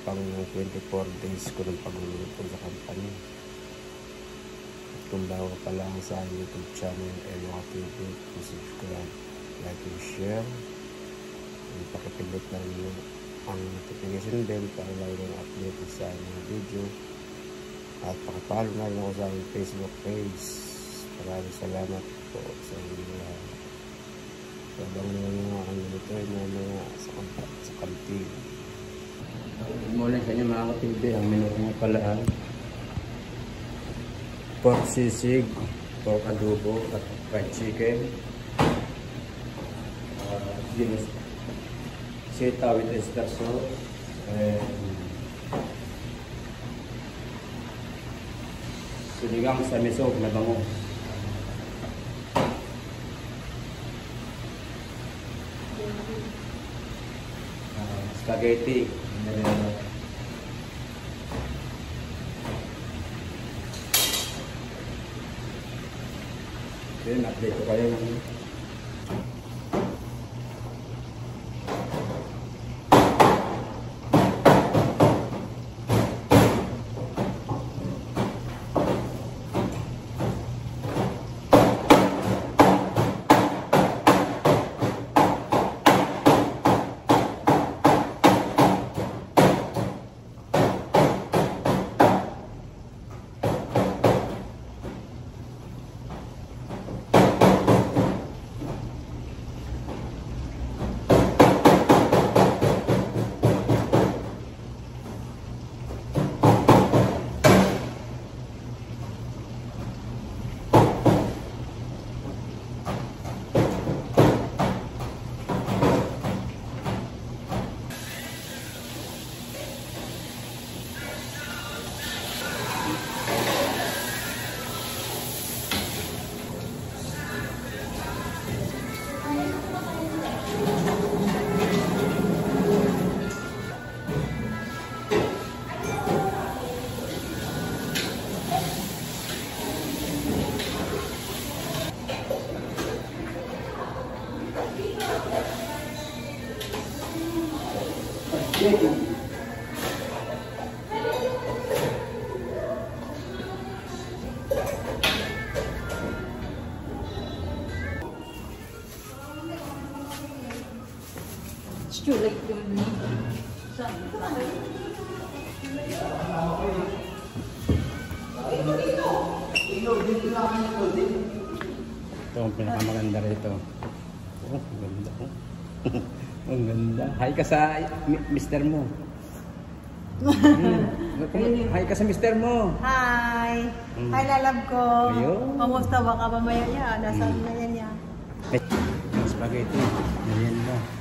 pang 24 days ko ng pagluluto sa company. At kung bago pa lang sa YouTube channel Eloka TV, subscribe, like and share. And pakipindot na rin ang notification bell para lalo ng update sa mga video. At pakipalo na rin ako sa aking Facebook page. Maraming salamat po sa inyo lahat. Sabang mga ang nilito ay mga sa kantin. Good morning sa inyo mga kapilbi. Ang menu nga pala ay pork sisig, pork adobo at fried chicken. Sita with oyster sauce and sinigang sa miso na bango. Spaghetti. Then update ko kayo ng like me. Ito ang pinakamaganda rito. Oh, ang ganda. Ang ganda. Hi ka sa mister mo. Hi ka sa mister mo. Hi. Hi, lalab ko. Kamusta ba ka mamaya niya? Nasaan na yan niya? Spaghetti. Ayan na.